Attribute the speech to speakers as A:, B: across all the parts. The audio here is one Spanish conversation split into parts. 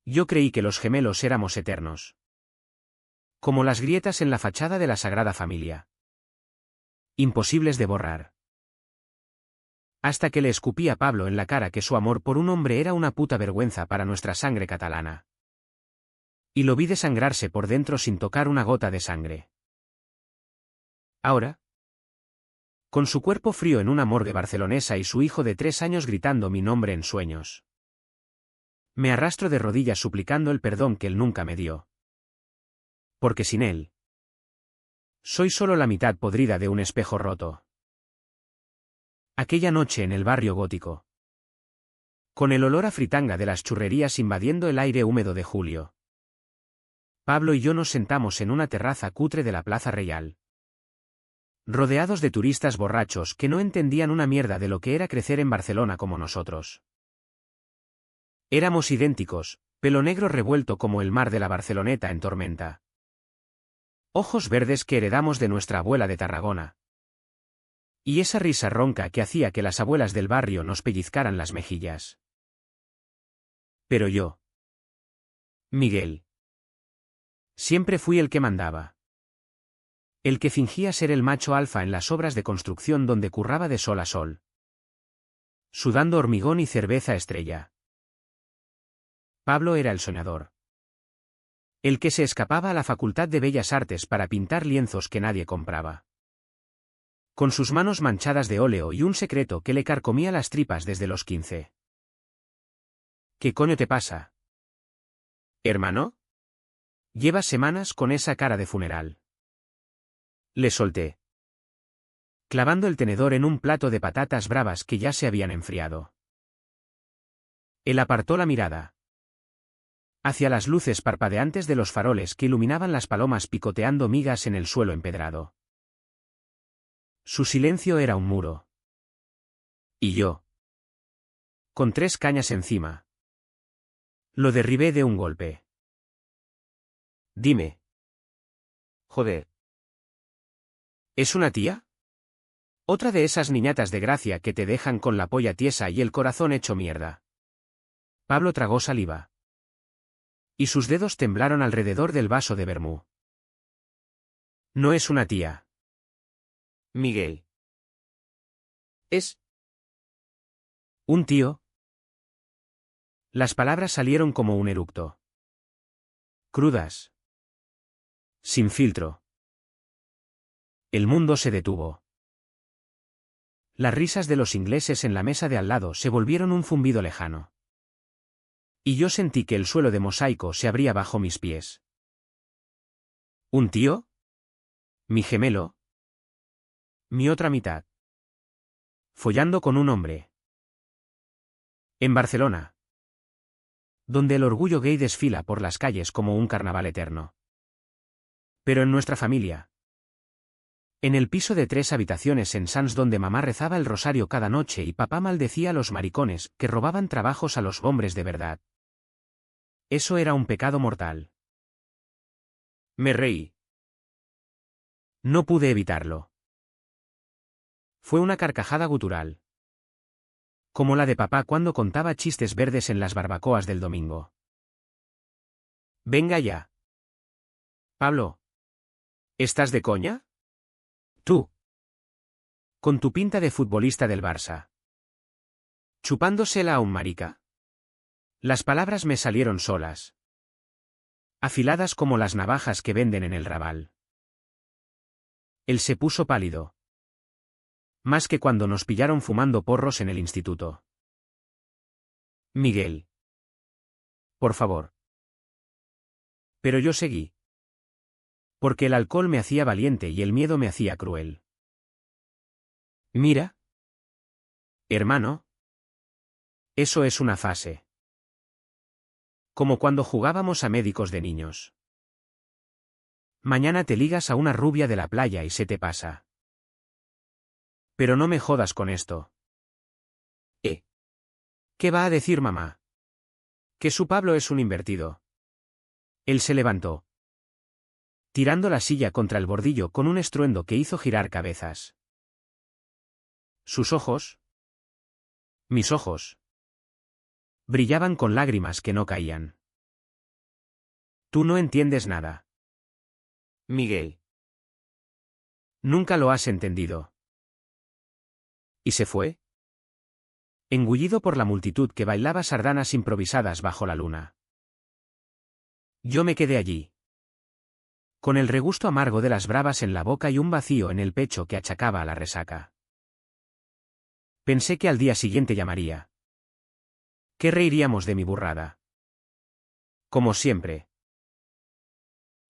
A: Yo creí que los gemelos éramos eternos. Como las grietas en la fachada de la Sagrada Familia. Imposibles de borrar. Hasta que le escupí a Pablo en la cara que su amor por un hombre era una puta vergüenza para nuestra sangre catalana. Y lo vi desangrarse por dentro sin tocar una gota de sangre. Ahora, con su cuerpo frío en una morgue barcelonesa y su hijo de 3 años gritando mi nombre en sueños, me arrastro de rodillas suplicando el perdón que él nunca me dio. Porque sin él, soy solo la mitad podrida de un espejo roto. Aquella noche en el barrio gótico, con el olor a fritanga de las churrerías invadiendo el aire húmedo de julio, Pablo y yo nos sentamos en una terraza cutre de la Plaza Real, rodeados de turistas borrachos que no entendían una mierda de lo que era crecer en Barcelona como nosotros. Éramos idénticos, pelo negro revuelto como el mar de la Barceloneta en tormenta. Ojos verdes que heredamos de nuestra abuela de Tarragona. Y esa risa ronca que hacía que las abuelas del barrio nos pellizcaran las mejillas. Pero yo, Miguel, siempre fui el que mandaba. El que fingía ser el macho alfa en las obras de construcción donde curraba de sol a sol, sudando hormigón y cerveza estrella. Pablo era el soñador. El que se escapaba a la Facultad de Bellas Artes para pintar lienzos que nadie compraba. Con sus manos manchadas de óleo y un secreto que le carcomía las tripas desde los 15. ¿Qué coño te pasa, hermano? Llevas semanas con esa cara de funeral. Le solté, clavando el tenedor en un plato de patatas bravas que ya se habían enfriado. Él apartó la mirada hacia las luces parpadeantes de los faroles que iluminaban las palomas picoteando migas en el suelo empedrado. Su silencio era un muro. Y yo, con 3 cañas encima, lo derribé de un golpe. Dime. Joder. ¿Es una tía? Otra de esas niñatas de gracia que te dejan con la polla tiesa y el corazón hecho mierda. Pablo tragó saliva. Y sus dedos temblaron alrededor del vaso de vermú. No es una tía, Miguel. Es un tío. Las palabras salieron como un eructo. Crudas. Sin filtro. El mundo se detuvo. Las risas de los ingleses en la mesa de al lado se volvieron un zumbido lejano. Y yo sentí que el suelo de mosaico se abría bajo mis pies. ¿Un tío? ¿Mi gemelo? ¿Mi otra mitad? Follando con un hombre. En Barcelona, donde el orgullo gay desfila por las calles como un carnaval eterno. Pero en nuestra familia. En el piso de 3 habitaciones en Sants donde mamá rezaba el rosario cada noche y papá maldecía a los maricones que robaban trabajos a los hombres de verdad. Eso era un pecado mortal. Me reí. No pude evitarlo. Fue una carcajada gutural. Como la de papá cuando contaba chistes verdes en las barbacoas del domingo. Venga ya. Pablo. ¿Estás de coña? Tú. Con tu pinta de futbolista del Barça. ¿Chupándosela a un marica? Las palabras me salieron solas. Afiladas como las navajas que venden en el Raval. Él se puso pálido. Más que cuando nos pillaron fumando porros en el instituto. Miguel. Por favor. Pero yo seguí. Porque el alcohol me hacía valiente y el miedo me hacía cruel. Mira. Hermano. Eso es una fase. Como cuando jugábamos a médicos de niños. Mañana te ligas a una rubia de la playa y se te pasa. Pero no me jodas con esto. ¿Qué va a decir mamá? Que su Pablo es un invertido. Él se levantó, tirando la silla contra el bordillo con un estruendo que hizo girar cabezas. Sus ojos, mis ojos, brillaban con lágrimas que no caían. Tú no entiendes nada. Miguel. Nunca lo has entendido. ¿Y se fue? Engullido por la multitud que bailaba sardanas improvisadas bajo la luna. Yo me quedé allí. Con el regusto amargo de las bravas en la boca y un vacío en el pecho que achacaba a la resaca. Pensé que al día siguiente llamaría. ¿Qué reiríamos de mi burrada? Como siempre.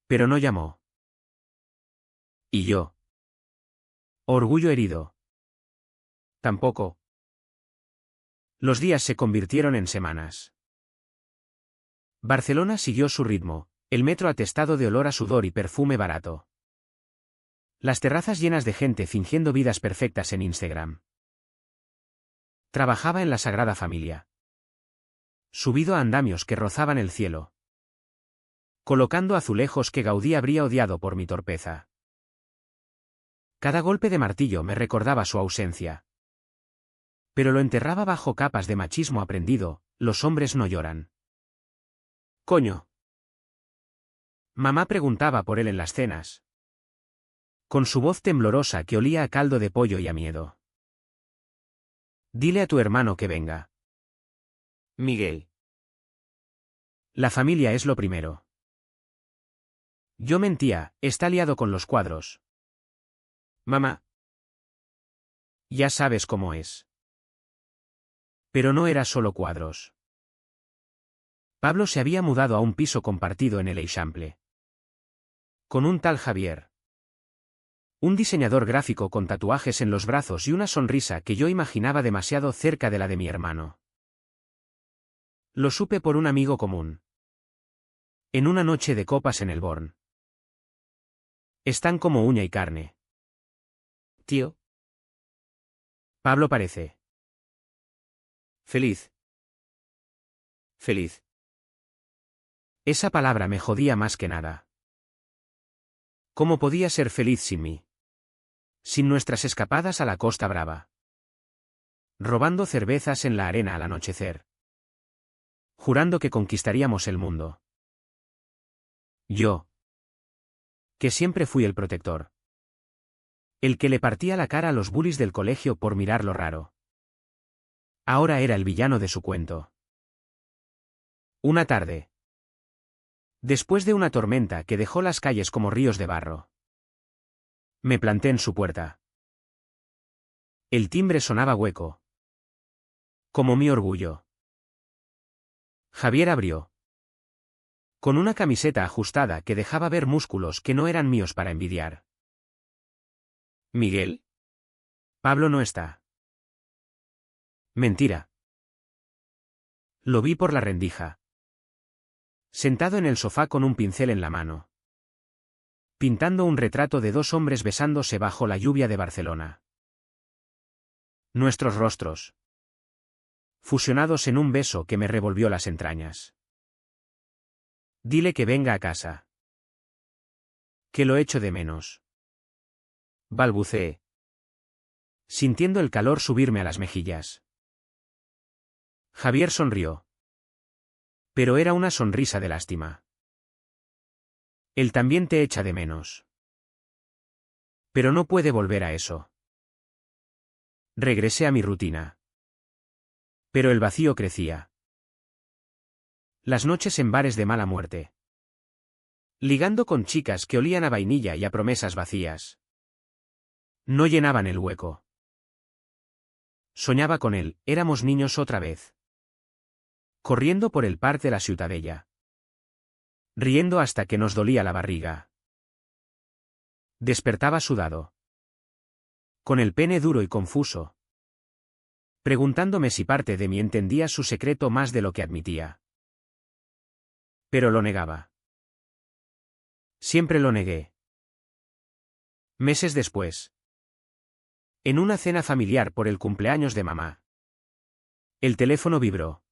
A: Pero no llamó. ¿Y yo? Orgullo herido. Tampoco. Los días se convirtieron en semanas. Barcelona siguió su ritmo, el metro atestado de olor a sudor y perfume barato. Las terrazas llenas de gente fingiendo vidas perfectas en Instagram. Trabajaba en la Sagrada Familia. Subido a andamios que rozaban el cielo. Colocando azulejos que Gaudí habría odiado por mi torpeza. Cada golpe de martillo me recordaba su ausencia. Pero lo enterraba bajo capas de machismo aprendido, los hombres no lloran. Coño. Mamá preguntaba por él en las cenas. Con su voz temblorosa que olía a caldo de pollo y a miedo. Dile a tu hermano que venga. Miguel. La familia es lo primero. Yo mentía, está liado con los cuadros. Mamá. Ya sabes cómo es. Pero no era solo cuadros. Pablo se había mudado a un piso compartido en el Eixample. Con un tal Javier. Un diseñador gráfico con tatuajes en los brazos y una sonrisa que yo imaginaba demasiado cerca de la de mi hermano. Lo supe por un amigo común. En una noche de copas en el Born. Están como uña y carne. Tío. Pablo parece. Feliz. Feliz. Esa palabra me jodía más que nada. ¿Cómo podía ser feliz sin mí? Sin nuestras escapadas a la Costa Brava. Robando cervezas en la arena al anochecer. Jurando que conquistaríamos el mundo. Yo. Que siempre fui el protector. El que le partía la cara a los bullies del colegio por mirarlo raro. Ahora era el villano de su cuento. Una tarde. Después de una tormenta que dejó las calles como ríos de barro. Me planté en su puerta. El timbre sonaba hueco. Como mi orgullo. Javier abrió. Con una camiseta ajustada que dejaba ver músculos que no eran míos para envidiar. ¿Miguel? Pablo no está. Mentira. Lo vi por la rendija. Sentado en el sofá con un pincel en la mano. Pintando un retrato de dos hombres besándose bajo la lluvia de Barcelona. Nuestros rostros. Fusionados en un beso que me revolvió las entrañas. Dile que venga a casa. Que lo echo de menos. Balbuceé. Sintiendo el calor subirme a las mejillas. Javier sonrió. Pero era una sonrisa de lástima. Él también te echa de menos. Pero no puede volver a eso. Regresé a mi rutina. Pero el vacío crecía. Las noches en bares de mala muerte. Ligando con chicas que olían a vainilla y a promesas vacías. No llenaban el hueco. Soñaba con él, éramos niños otra vez. Corriendo por el parc de la Ciutadella. Riendo hasta que nos dolía la barriga. Despertaba sudado. Con el pene duro y confuso. Preguntándome si parte de mí entendía su secreto más de lo que admitía. Pero lo negaba. Siempre lo negué. Meses después. En una cena familiar por el cumpleaños de mamá. El teléfono vibró.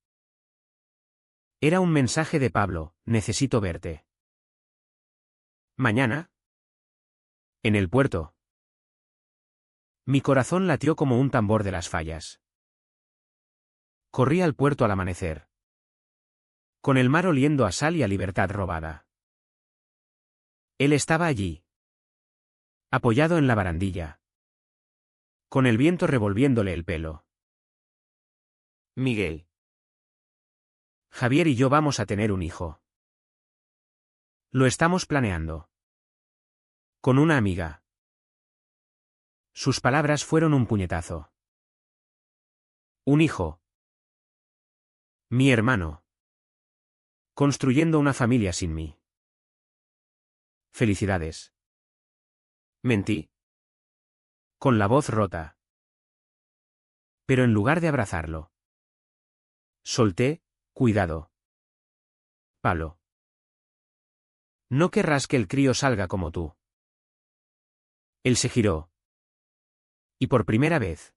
A: Era un mensaje de Pablo, necesito verte. ¿Mañana? En el puerto. Mi corazón latió como un tambor de las fallas. Corrí al puerto al amanecer. Con el mar oliendo a sal y a libertad robada. Él estaba allí, apoyado en la barandilla, con el viento revolviéndole el pelo. Miguel. Javier y yo vamos a tener un hijo. Lo estamos planeando. Con una amiga. Sus palabras fueron un puñetazo. Un hijo. Mi hermano. Construyendo una familia sin mí. Felicidades. Mentí. Con la voz rota. Pero en lugar de abrazarlo, solté, cuidado. Pablo. No querrás que el crío salga como tú. Él se giró. Y por primera vez,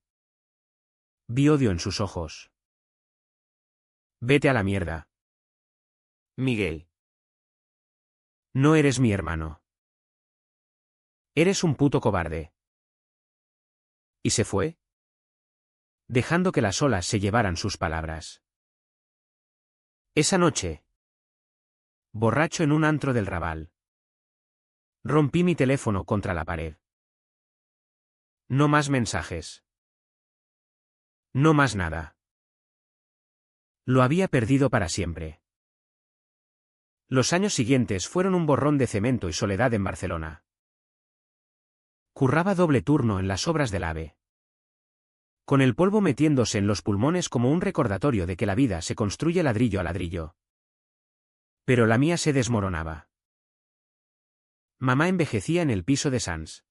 A: vi odio en sus ojos. Vete a la mierda. Miguel. No eres mi hermano. Eres un puto cobarde. Y se fue, dejando que las olas se llevaran sus palabras. Esa noche, borracho en un antro del Raval, rompí mi teléfono contra la pared. No más mensajes. No más nada. Lo había perdido para siempre. Los años siguientes fueron un borrón de cemento y soledad en Barcelona. Curraba doble turno en las obras del AVE, con el polvo metiéndose en los pulmones como un recordatorio de que la vida se construye ladrillo a ladrillo. Pero la mía se desmoronaba. Mamá envejecía en el piso de Sans,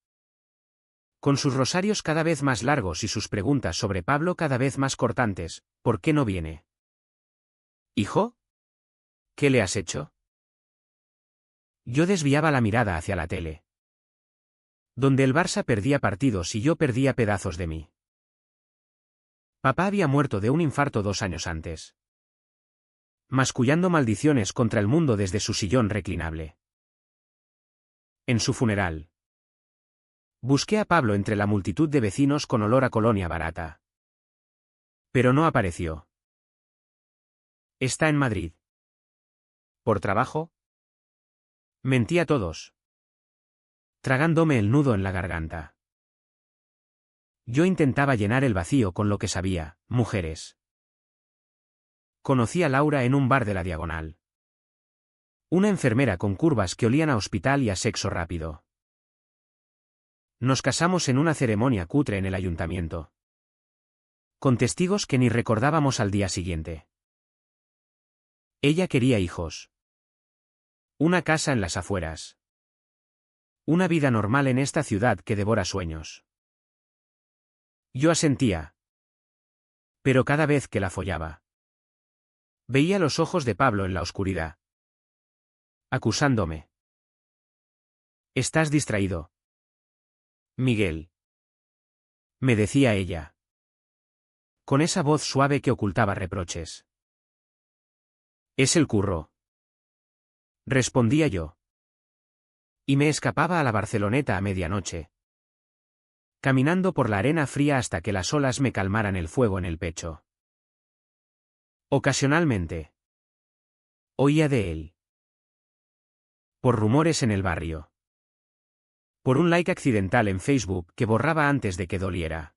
A: con sus rosarios cada vez más largos y sus preguntas sobre Pablo cada vez más cortantes. ¿Por qué no viene? ¿Hijo? ¿Qué le has hecho? Yo desviaba la mirada hacia la tele, donde el Barça perdía partidos y yo perdía pedazos de mí. Papá había muerto de un infarto 2 años antes, mascullando maldiciones contra el mundo desde su sillón reclinable. En su funeral, busqué a Pablo entre la multitud de vecinos con olor a colonia barata. Pero no apareció. Está en Madrid. ¿Por trabajo? Mentí a todos, tragándome el nudo en la garganta. Yo intentaba llenar el vacío con lo que sabía, mujeres. Conocí a Laura en un bar de la Diagonal. Una enfermera con curvas que olían a hospital y a sexo rápido. Nos casamos en una ceremonia cutre en el ayuntamiento, con testigos que ni recordábamos al día siguiente. Ella quería hijos. Una casa en las afueras. Una vida normal en esta ciudad que devora sueños. Yo asentía. Pero cada vez que la follaba, veía los ojos de Pablo en la oscuridad, acusándome. Estás distraído, Miguel, me decía ella, con esa voz suave que ocultaba reproches. Es el curro, respondía yo. Y me escapaba a la Barceloneta a medianoche, caminando por la arena fría hasta que las olas me calmaran el fuego en el pecho. Ocasionalmente, oía de él. Por rumores en el barrio. Por un like accidental en Facebook que borraba antes de que doliera.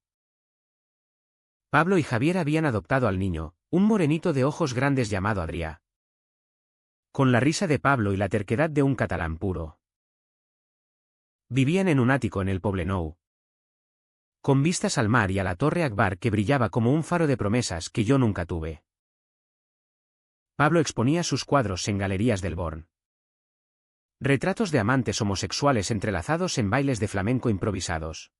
A: Pablo y Javier habían adoptado al niño, un morenito de ojos grandes llamado Adrià. Con la risa de Pablo y la terquedad de un catalán puro. Vivían en un ático en el Poblenou, con vistas al mar y a la Torre Akbar que brillaba como un faro de promesas que yo nunca tuve. Pablo exponía sus cuadros en galerías del Born. Retratos de amantes homosexuales entrelazados en bailes de flamenco improvisados,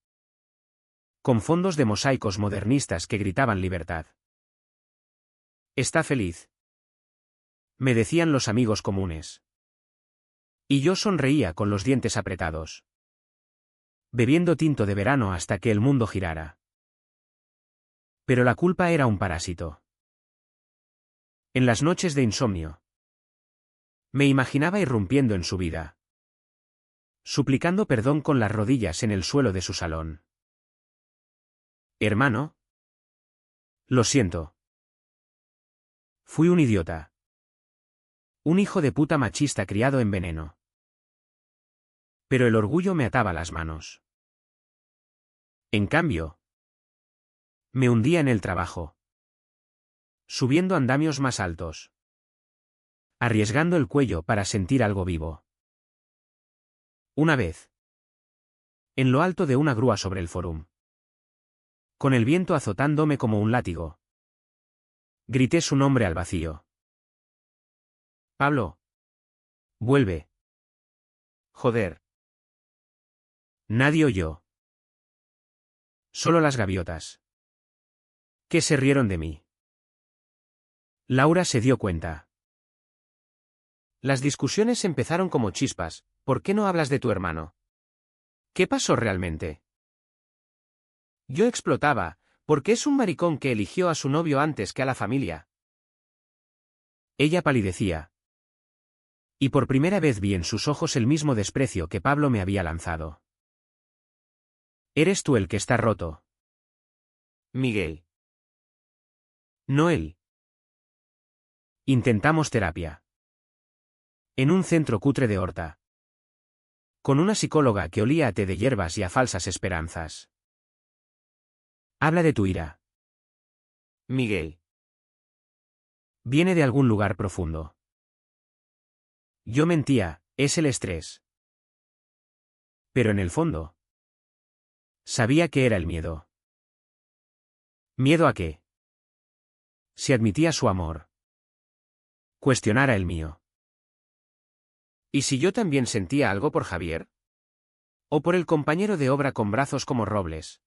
A: con fondos de mosaicos modernistas que gritaban libertad. Está feliz, me decían los amigos comunes. Y yo sonreía con los dientes apretados, bebiendo tinto de verano hasta que el mundo girara. Pero la culpa era un parásito. En las noches de insomnio, me imaginaba irrumpiendo en su vida, suplicando perdón con las rodillas en el suelo de su salón. Hermano, lo siento. Fui un idiota. Un hijo de puta machista criado en veneno. Pero el orgullo me ataba las manos. En cambio, me hundía en el trabajo, subiendo andamios más altos, arriesgando el cuello para sentir algo vivo. Una vez, en lo alto de una grúa sobre el Forum, con el viento azotándome como un látigo, grité su nombre al vacío. Pablo. Vuelve. Joder. Nadie oyó. Solo las gaviotas, que se rieron de mí. Laura se dio cuenta. Las discusiones empezaron como chispas. ¿Por qué no hablas de tu hermano? ¿Qué pasó realmente? Yo explotaba, porque es un maricón que eligió a su novio antes que a la familia. Ella palidecía. Y por primera vez vi en sus ojos el mismo desprecio que Pablo me había lanzado. Eres tú el que está roto, Miguel. No él. Intentamos terapia. En un centro cutre de Horta. Con una psicóloga que olía a té de hierbas y a falsas esperanzas. Habla de tu ira, Miguel. Viene de algún lugar profundo. Yo mentía, es el estrés. Pero en el fondo, sabía que era el miedo. ¿Miedo a qué? Si admitía su amor, cuestionara el mío. ¿Y si yo también sentía algo por Javier? ¿O por el compañero de obra con brazos como robles?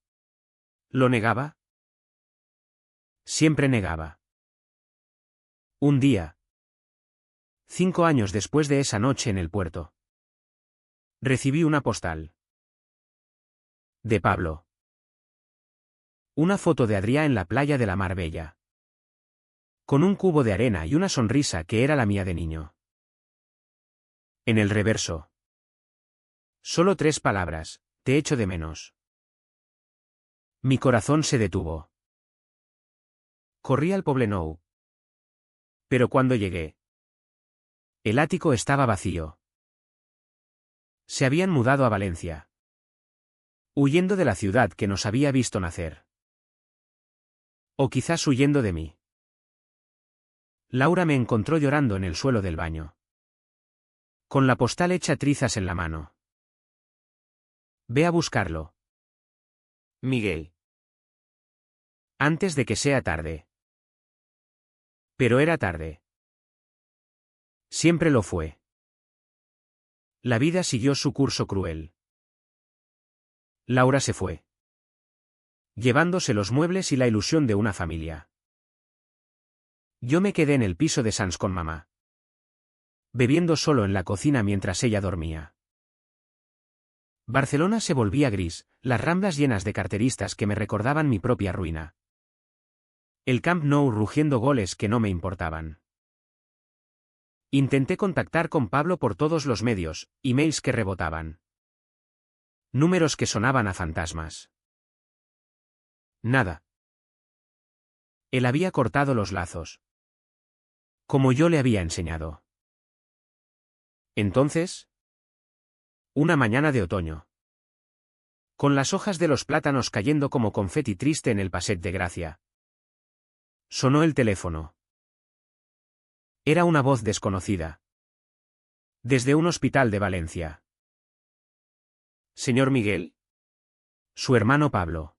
A: ¿Lo negaba? Siempre negaba. Un día, 5 años después de esa noche en el puerto, recibí una postal. De Pablo. Una foto de Adrià en la playa de la Marbella. Con un cubo de arena y una sonrisa que era la mía de niño. En el reverso. Solo 3 palabras, te echo de menos. Mi corazón se detuvo. Corrí al Poblenou. Pero cuando llegué, el ático estaba vacío. Se habían mudado a Valencia, huyendo de la ciudad que nos había visto nacer. O quizás huyendo de mí. Laura me encontró llorando en el suelo del baño, con la postal hecha trizas en la mano. Ve a buscarlo, Miguel. Antes de que sea tarde. Pero era tarde. Siempre lo fue. La vida siguió su curso cruel. Laura se fue, llevándose los muebles y la ilusión de una familia. Yo me quedé en el piso de Sans con mamá, bebiendo solo en la cocina mientras ella dormía. Barcelona se volvía gris, las ramblas llenas de carteristas que me recordaban mi propia ruina. El Camp Nou rugiendo goles que no me importaban. Intenté contactar con Pablo por todos los medios, emails que rebotaban. Números que sonaban a fantasmas. Nada. Él había cortado los lazos, como yo le había enseñado. Entonces, una mañana de otoño, con las hojas de los plátanos cayendo como confeti triste en el Passeig de Gracia, sonó el teléfono. Era una voz desconocida. Desde un hospital de Valencia. Señor Miguel. Su hermano Pablo.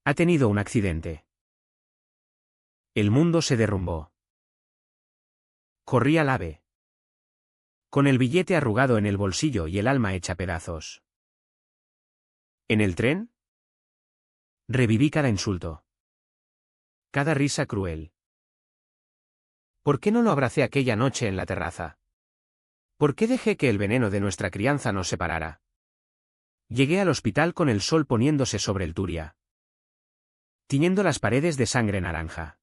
A: Ha tenido un accidente. El mundo se derrumbó. Corrí al AVE. Con el billete arrugado en el bolsillo y el alma hecha pedazos. ¿En el tren? Reviví cada insulto. Cada risa cruel. ¿Por qué no lo abracé aquella noche en la terraza? ¿Por qué dejé que el veneno de nuestra crianza nos separara? Llegué al hospital con el sol poniéndose sobre el Turia, tiñendo las paredes de sangre naranja.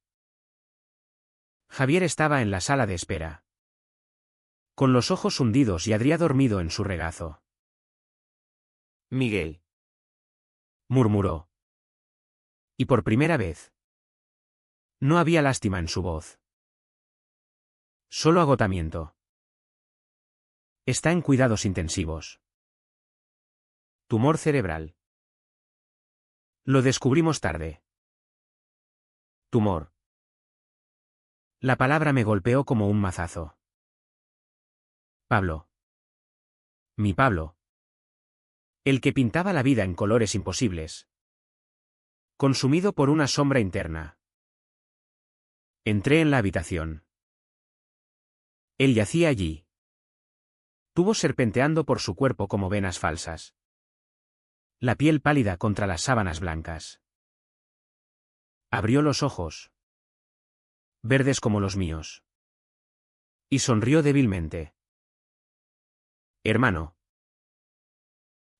A: Javier estaba en la sala de espera, con los ojos hundidos y Adrià dormido en su regazo. Miguel. Murmuró. Y por primera vez, no había lástima en su voz. Solo agotamiento. Está en cuidados intensivos. Tumor cerebral. Lo descubrimos tarde. Tumor. La palabra me golpeó como un mazazo. Pablo. Mi Pablo. El que pintaba la vida en colores imposibles. Consumido por una sombra interna. Entré en la habitación. Él yacía allí. Tubos serpenteando por su cuerpo como venas falsas. La piel pálida contra las sábanas blancas. Abrió los ojos. Verdes como los míos. Y sonrió débilmente. Hermano.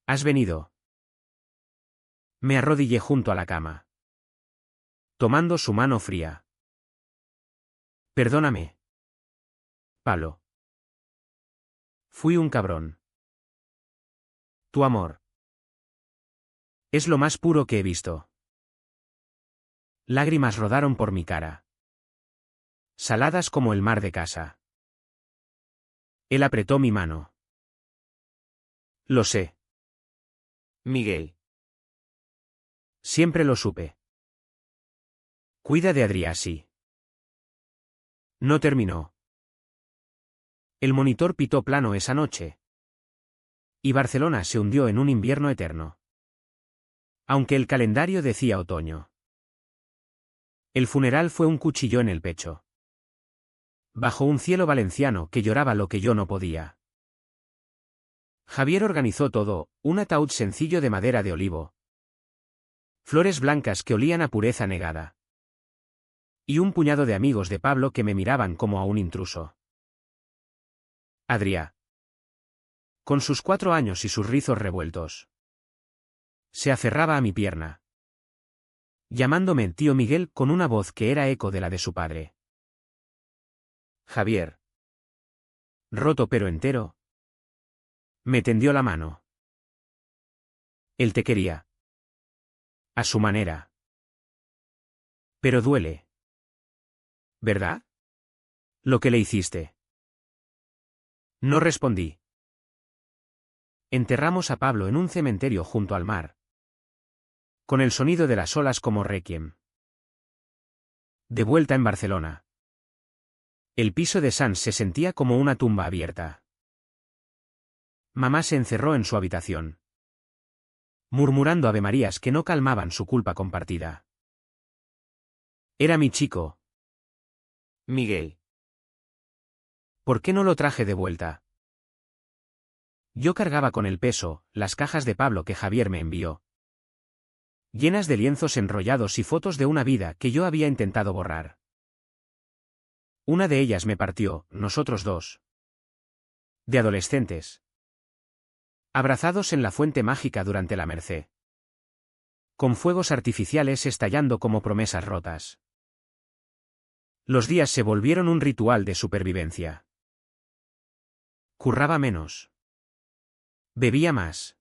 A: ¿Has venido? Me arrodillé junto a la cama. Tomando su mano fría. Perdóname. Pablo. Fui un cabrón. Tu amor. Es lo más puro que he visto. Lágrimas rodaron por mi cara. Saladas como el mar de casa. Él apretó mi mano. Lo sé. Miguel. Siempre lo supe. Cuida de Adrià, sí. No terminó. El monitor pitó plano esa noche. Y Barcelona se hundió en un invierno eterno. Aunque el calendario decía otoño. El funeral fue un cuchillo en el pecho. Bajo un cielo valenciano que lloraba lo que yo no podía. Javier organizó todo, un ataúd sencillo de madera de olivo. Flores blancas que olían a pureza negada. Y un puñado de amigos de Pablo que me miraban como a un intruso. Adrià. Con sus 4 años y sus rizos revueltos. Se aferraba a mi pierna. Llamándome tío Miguel con una voz que era eco de la de su padre. Javier. Roto pero entero. Me tendió la mano. Él te quería. A su manera. Pero duele. ¿Verdad? Lo que le hiciste. No respondí. Enterramos a Pablo en un cementerio junto al mar. Con el sonido de las olas como requiem. De vuelta en Barcelona. El piso de Sans se sentía como una tumba abierta. Mamá se encerró en su habitación. Murmurando avemarías que no calmaban su culpa compartida. Era mi chico. Miguel. ¿Por qué no lo traje de vuelta? Yo cargaba con el peso, las cajas de Pablo que Javier me envió. Llenas de lienzos enrollados y fotos de una vida que yo había intentado borrar. Una de ellas me partió, nosotros dos. De adolescentes. Abrazados en la fuente mágica durante la Merced. Con fuegos artificiales estallando como promesas rotas. Los días se volvieron un ritual de supervivencia. Curraba menos. Bebía más.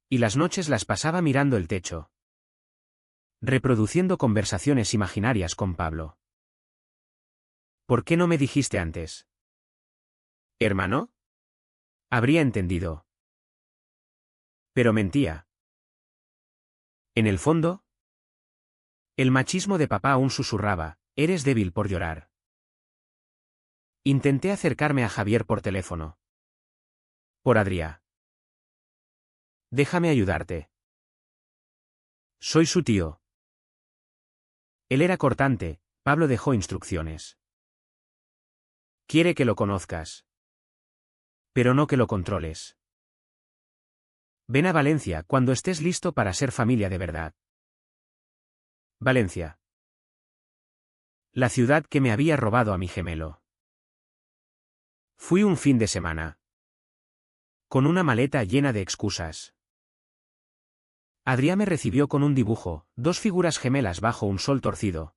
A: Y las noches las pasaba mirando el techo. Reproduciendo conversaciones imaginarias con Pablo. ¿Por qué no me dijiste antes? ¿Hermano? Habría entendido. Pero mentía. En el fondo, el machismo de papá aún susurraba, eres débil por llorar. Intenté acercarme a Javier por teléfono. Por Adrià. Déjame ayudarte. Soy su tío. Él era cortante, Pablo dejó instrucciones. Quiere que lo conozcas. Pero no que lo controles. Ven a Valencia cuando estés listo para ser familia de verdad. Valencia. La ciudad que me había robado a mi gemelo. Fui un fin de semana. Con una maleta llena de excusas. Adrià me recibió con un dibujo, 2 figuras gemelas bajo un sol torcido.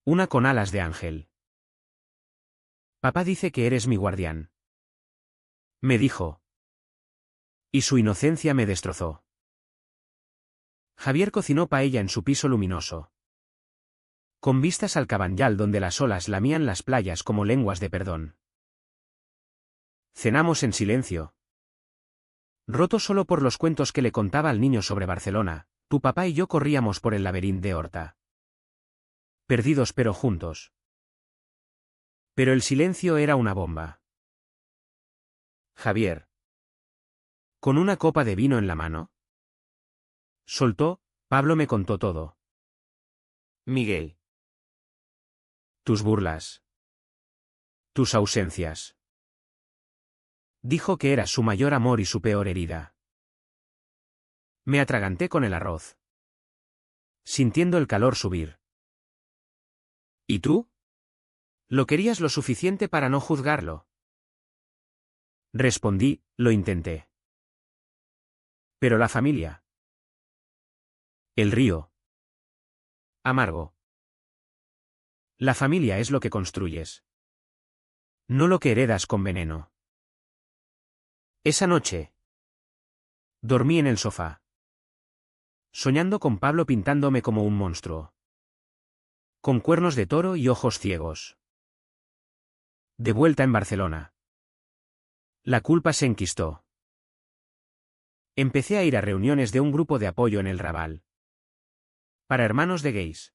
A: Una con alas de ángel. Papá dice que eres mi guardián. Me dijo. Y su inocencia me destrozó. Javier cocinó paella en su piso luminoso. Con vistas al Cabanyal donde las olas lamían las playas como lenguas de perdón. Cenamos en silencio. Roto solo por los cuentos que le contaba al niño sobre Barcelona, tu papá y yo corríamos por el laberinto de Horta. Perdidos pero juntos. Pero el silencio era una bomba. Javier. ¿Con una copa de vino en la mano? Soltó, Pablo me contó todo. Miguel. Tus burlas. Tus ausencias. Dijo que eras su mayor amor y su peor herida. Me atraganté con el arroz, sintiendo el calor subir. ¿Y tú? ¿Lo querías lo suficiente para no juzgarlo? Respondí, lo intenté. Pero la familia. El río. Amargo. La familia es lo que construyes. No lo que heredas con veneno. Esa noche. Dormí en el sofá. Soñando con Pablo pintándome como un monstruo. Con cuernos de toro y ojos ciegos. De vuelta en Barcelona. La culpa se enquistó. Empecé a ir a reuniones de un grupo de apoyo en el Raval. Para hermanos de gays.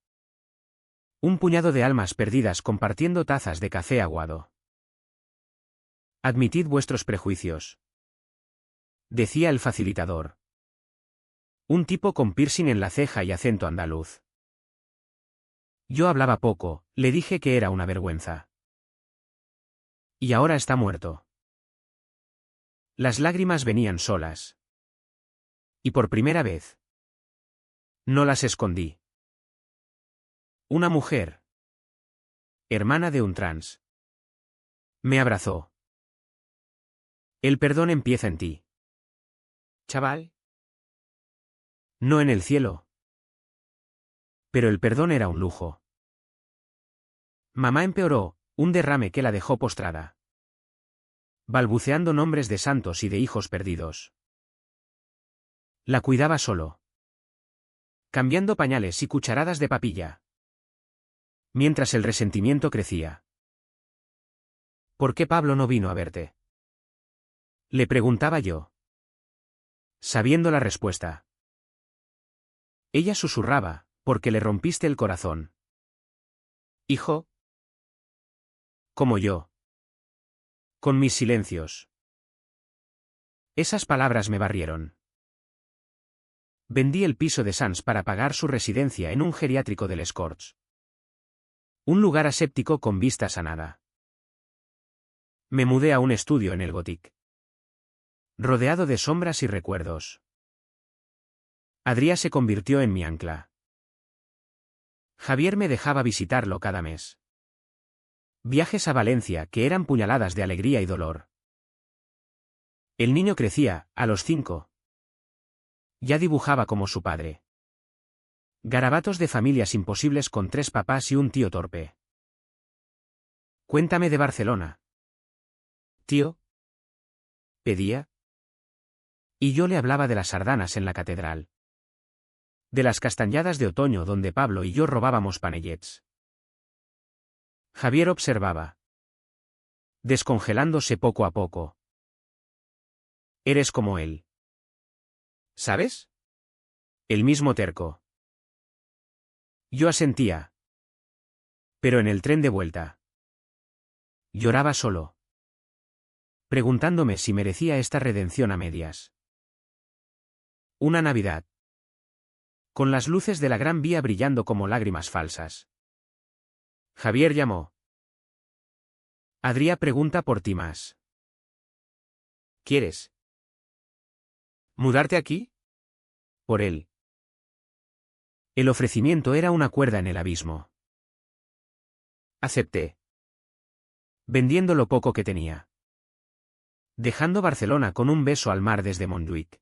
A: Un puñado de almas perdidas compartiendo tazas de café aguado. Admitid vuestros prejuicios, decía el facilitador. Un tipo con piercing en la ceja y acento andaluz. Yo hablaba poco, le dije que era una vergüenza. Y ahora está muerto. Las lágrimas venían solas. Y por primera vez. No las escondí. Una mujer. Hermana de un trans. Me abrazó. El perdón empieza en ti. Chaval. No en el cielo. Pero el perdón era un lujo. Mamá empeoró, un derrame que la dejó postrada. Balbuceando nombres de santos y de hijos perdidos. La cuidaba solo. Cambiando pañales y cucharadas de papilla. Mientras el resentimiento crecía. ¿Por qué Pablo no vino a verte? Le preguntaba yo. Sabiendo la respuesta. Ella susurraba, porque le rompiste el corazón. Hijo. Como yo. Con mis silencios. Esas palabras me barrieron. Vendí el piso de Sans para pagar su residencia en un geriátrico del Escorts. Un lugar aséptico con vistas a nada. Me mudé a un estudio en el Gothic. Rodeado de sombras y recuerdos. Adrià se convirtió en mi ancla. Javier me dejaba visitarlo cada mes. Viajes a Valencia que eran puñaladas de alegría y dolor. El niño crecía, a los 5. Ya dibujaba como su padre. Garabatos de familias imposibles con 3 papás y un tío torpe. Cuéntame de Barcelona. Tío. Pedía. Y yo le hablaba de las sardanas en la catedral. De las castañadas de otoño donde Pablo y yo robábamos panellets. Javier observaba. Descongelándose poco a poco. Eres como él. ¿Sabes? El mismo terco. Yo asentía. Pero en el tren de vuelta. Lloraba solo. Preguntándome si merecía esta redención a medias. Una Navidad. Con las luces de la Gran Vía brillando como lágrimas falsas. Javier llamó. Adrià pregunta por ti más. ¿Quieres mudarte aquí? Por él. El ofrecimiento era una cuerda en el abismo. Acepté. Vendiendo lo poco que tenía. Dejando Barcelona con un beso al mar desde Montjuïc.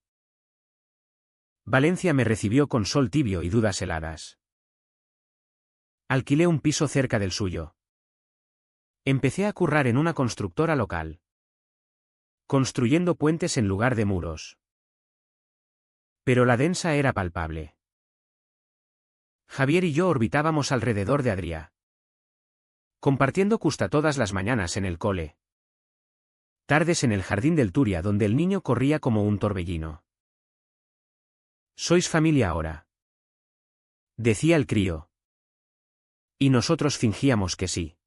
A: Valencia me recibió con sol tibio y dudas heladas. Alquilé un piso cerca del suyo. Empecé a currar en una constructora local. Construyendo puentes en lugar de muros. Pero la densa era palpable. Javier y yo orbitábamos alrededor de Adrià. Compartiendo custa todas las mañanas en el cole. Tardes en el jardín del Turia donde el niño corría como un torbellino. «Sois familia ahora», decía el crío. Y nosotros fingíamos que sí.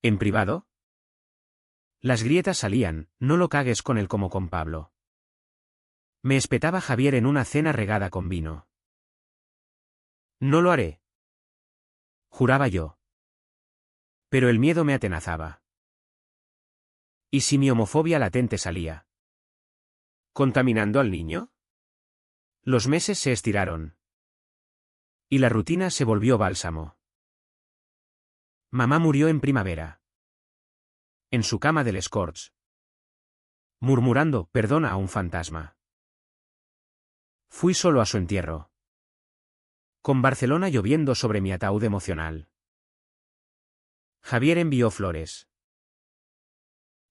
A: ¿En privado? Las grietas salían, no lo cagues con él como con Pablo. Me espetaba Javier en una cena regada con vino. No lo haré. Juraba yo. Pero el miedo me atenazaba. ¿Y si mi homofobia latente salía? ¿Contaminando al niño? Los meses se estiraron. Y la rutina se volvió bálsamo. Mamá murió en primavera. En su cama del Scorch. Murmurando, perdona a un fantasma. Fui solo a su entierro. Con Barcelona lloviendo sobre mi ataúd emocional. Javier envió flores.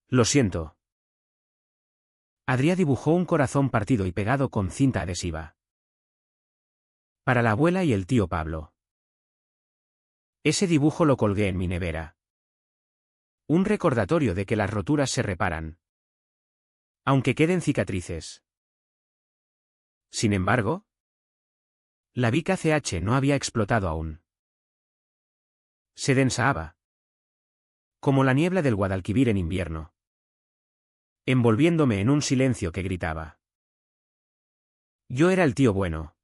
A: Lo siento. Adrià dibujó un corazón partido y pegado con cinta adhesiva. Para la abuela y el tío Pablo. Ese dibujo lo colgué en mi nevera. Un recordatorio de que las roturas se reparan. Aunque queden cicatrices. Sin embargo, la Vic ACH no había explotado aún. Se densaba. Como la niebla del Guadalquivir en invierno. Envolviéndome en un silencio que gritaba. Yo era el tío bueno.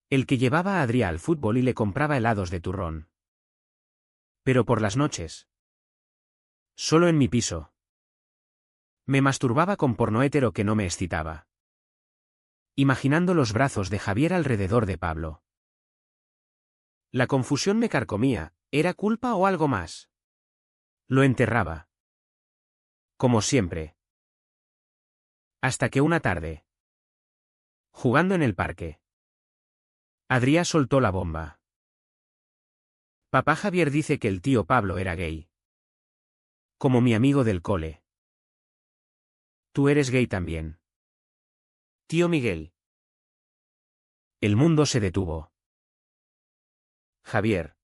A: El que llevaba a Adrià al fútbol y le compraba helados de turrón. Pero por las noches. Solo en mi piso. Me masturbaba con porno hétero que no me excitaba. Imaginando los brazos de Javier alrededor de Pablo. La confusión me carcomía, ¿era culpa o algo más? Lo enterraba. Como siempre. Hasta que una tarde. Jugando en el parque. Adrià soltó la bomba. Papá Javier dice que el tío Pablo era gay. Como mi amigo del cole. Tú eres gay también. Tío Miguel. El mundo se detuvo. Javier.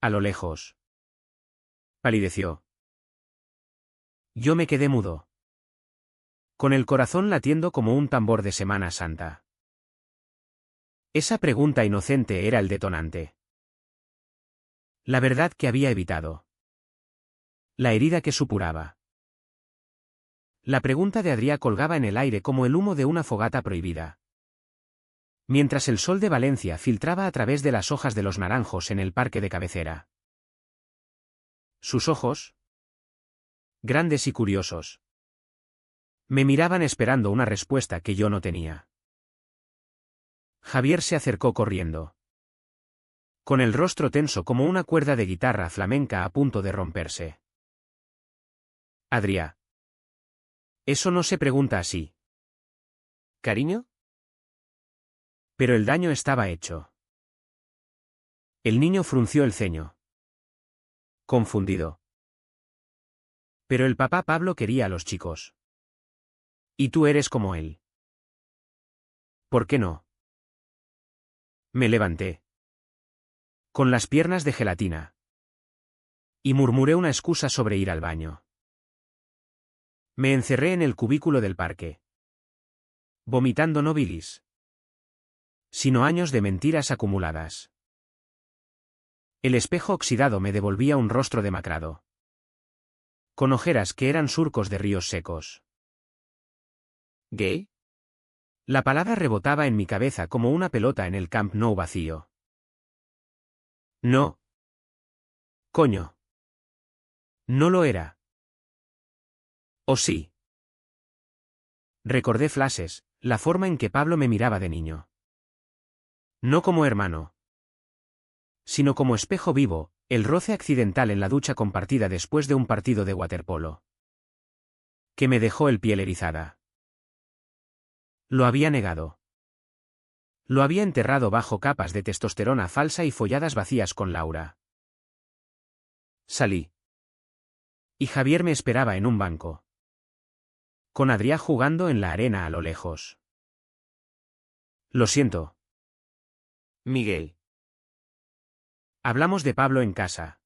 A: A lo lejos. Palideció. Yo me quedé mudo. Con el corazón latiendo como un tambor de Semana Santa. Esa pregunta inocente era el detonante. La verdad que había evitado. La herida que supuraba. La pregunta de Adrià colgaba en el aire como el humo de una fogata prohibida. Mientras el sol de Valencia filtraba a través de las hojas de los naranjos en el parque de cabecera. Sus ojos, grandes y curiosos, me miraban esperando una respuesta que yo no tenía. Javier se acercó corriendo. Con el rostro tenso como una cuerda de guitarra flamenca a punto de romperse. Adrià. Eso no se pregunta así. ¿Cariño? Pero el daño estaba hecho. El niño frunció el ceño. Confundido. Pero el papá Pablo quería a los chicos. Y tú eres como él. ¿Por qué no? Me levanté. Con las piernas de gelatina. Y murmuré una excusa sobre ir al baño. Me encerré en el cubículo del parque. Vomitando no bilis, sino años de mentiras acumuladas. El espejo oxidado me devolvía un rostro demacrado. Con ojeras que eran surcos de ríos secos. ¿Gay? La palabra rebotaba en mi cabeza como una pelota en el Camp Nou vacío. No. Coño. No lo era. ¿O sí? Recordé flashes, la forma en que Pablo me miraba de niño. No como hermano. Sino como espejo vivo, el roce accidental en la ducha compartida después de un partido de waterpolo. Que me dejó el piel erizada. Lo había negado. Lo había enterrado bajo capas de testosterona falsa y folladas vacías con Laura. Salí. Y Javier me esperaba en un banco. Con Adrià jugando en la arena a lo lejos. Lo siento. Miguel. Hablamos de Pablo en casa.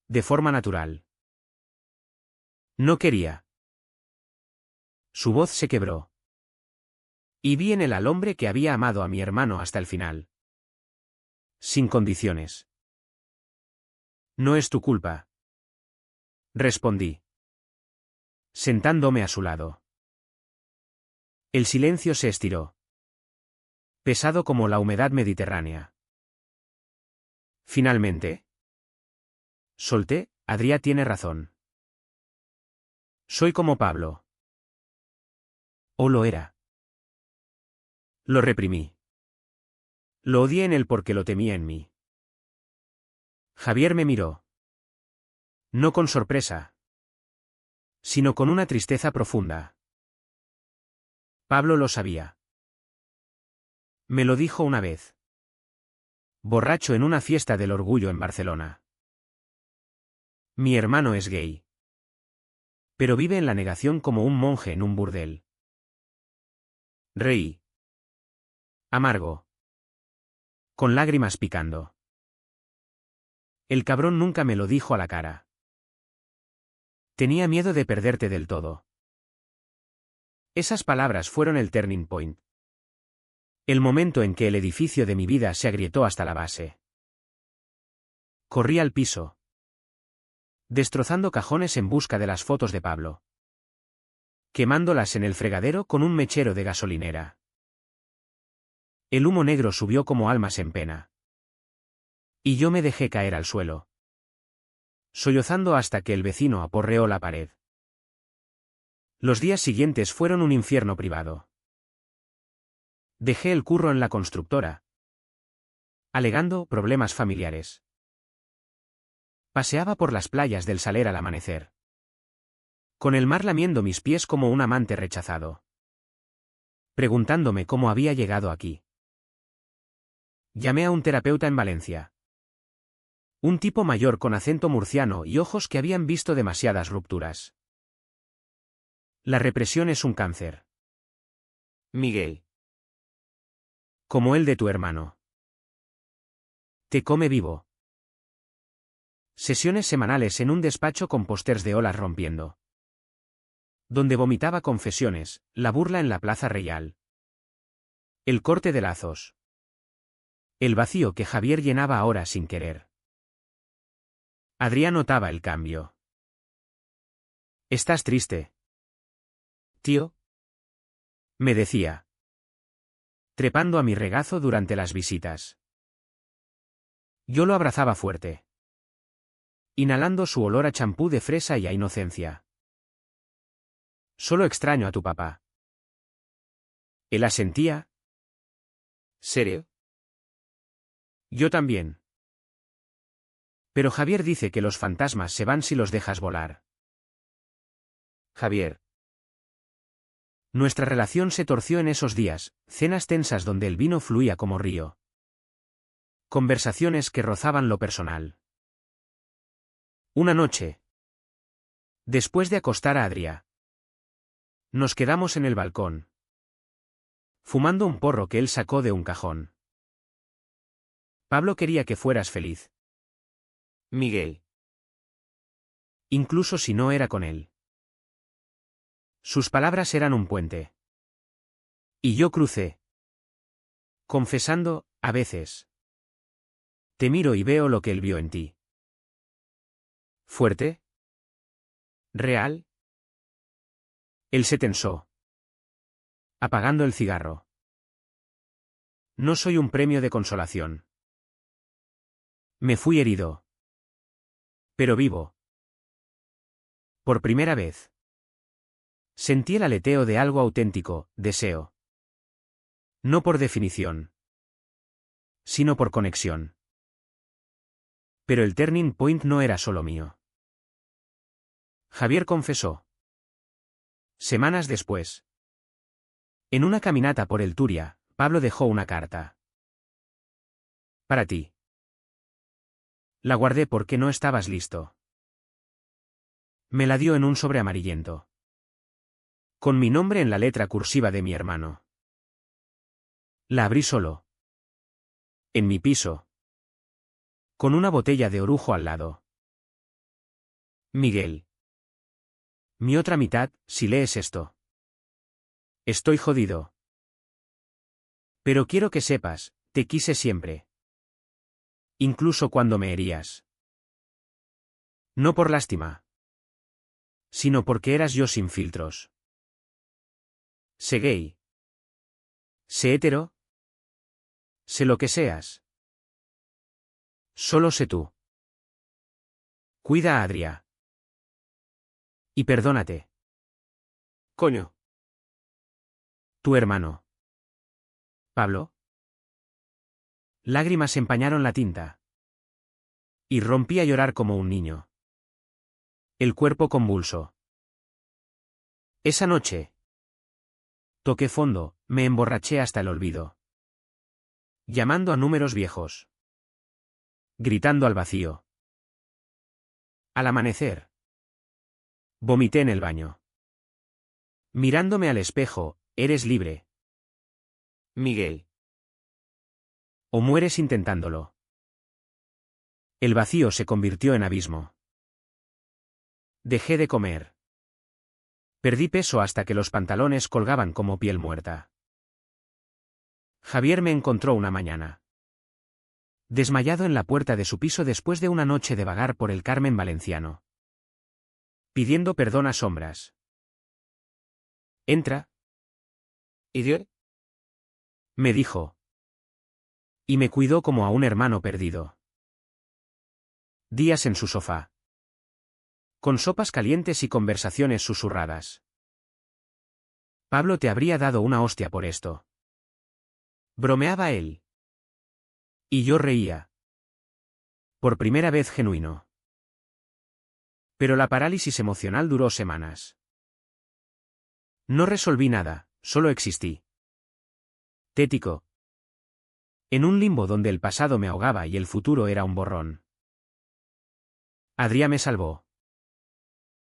A: De forma natural. No quería. Su voz se quebró. Y vi en él al hombre que había amado a mi hermano hasta el final. Sin condiciones. No es tu culpa. Respondí. Sentándome a su lado. El silencio se estiró. Pesado como la humedad mediterránea. Finalmente. Solté, Adrià tiene razón. Soy como Pablo. ¿O lo era? Lo reprimí. Lo odié en él porque lo temía en mí. Javier me miró. No con sorpresa, sino con una tristeza profunda. Pablo lo sabía. Me lo dijo una vez. Borracho en una fiesta del orgullo en Barcelona. Mi hermano es gay. Pero vive en la negación como un monje en un burdel. Reí. Amargo. Con lágrimas picando. El cabrón nunca me lo dijo a la cara. Tenía miedo de perderte del todo. Esas palabras fueron el turning point. El momento en que el edificio de mi vida se agrietó hasta la base. Corrí al piso, destrozando cajones en busca de las fotos de Pablo. Quemándolas en el fregadero con un mechero de gasolinera. El humo negro subió como almas en pena. Y yo me dejé caer al suelo, sollozando hasta que el vecino aporreó la pared. Los días siguientes fueron un infierno privado. Dejé el curro en la constructora, alegando problemas familiares. Paseaba por las playas del Saler al amanecer, con el mar lamiendo mis pies como un amante rechazado, preguntándome cómo había llegado aquí. Llamé a un terapeuta en Valencia. Un tipo mayor con acento murciano y ojos que habían visto demasiadas rupturas. La represión es un cáncer, Miguel. Como el de tu hermano. Te come vivo. Sesiones semanales en un despacho con pósters de olas rompiendo. Donde vomitaba confesiones, la burla en la Plaza Real. El corte de lazos. El vacío que Javier llenaba ahora sin querer. Adrià notaba el cambio. ¿Estás triste, tío? Me decía, trepando a mi regazo durante las visitas. Yo lo abrazaba fuerte, inhalando su olor a champú de fresa y a inocencia. Solo extraño a tu papá. Él asentía. ¿Serio? Yo también. Pero Javier dice que los fantasmas se van si los dejas volar. Javier. Nuestra relación se torció en esos días, cenas tensas donde el vino fluía como río. Conversaciones que rozaban lo personal. Una noche, después de acostar a Adrià, nos quedamos en el balcón, fumando un porro que él sacó de un cajón. Pablo quería que fueras feliz, Miguel. Incluso si no era con él. Sus palabras eran un puente. Y yo crucé. Confesando, a veces. Te miro y veo lo que él vio en ti. ¿Fuerte? ¿Real? Él se tensó, apagando el cigarro. No soy un premio de consolación. Me fui herido. Pero vivo. Por primera vez. Sentí el aleteo de algo auténtico, deseo. No por definición, sino por conexión. Pero el turning point no era solo mío. Javier confesó. Semanas después. En una caminata por el Turia, Pablo dejó una carta. Para ti. La guardé porque no estabas listo. Me la dio en un sobre amarillento. Con mi nombre en la letra cursiva de mi hermano. La abrí solo. En mi piso. Con una botella de orujo al lado. Miguel. Mi otra mitad, si lees esto. Estoy jodido. Pero quiero que sepas, te quise siempre. Incluso cuando me herías. No por lástima. Sino porque eras yo sin filtros. Sé gay. Sé hetero. Sé lo que seas. Solo sé tú. Cuida a Adria. Y perdónate. Coño. Tu hermano. Pablo. Lágrimas empañaron la tinta. Y rompí a llorar como un niño. El cuerpo convulso. Esa noche. Toqué fondo, me emborraché hasta el olvido. Llamando a números viejos. Gritando al vacío. Al amanecer. Vomité en el baño. Mirándome al espejo, eres libre. Miguel. O mueres intentándolo. El vacío se convirtió en abismo. Dejé de comer. Perdí peso hasta que los pantalones colgaban como piel muerta. Javier me encontró una mañana. Desmayado en la puerta de su piso después de una noche de vagar por el Carmen valenciano. Pidiendo perdón a sombras. Entra. ¿Idiot? Me dijo. Y me cuidó como a un hermano perdido. Días en su sofá. Con sopas calientes y conversaciones susurradas. Pablo te habría dado una hostia por esto. Bromeaba él. Y yo reía. Por primera vez genuino. Pero la parálisis emocional duró semanas. No resolví nada, solo existí. Tético. En un limbo donde el pasado me ahogaba y el futuro era un borrón. Adrià me salvó.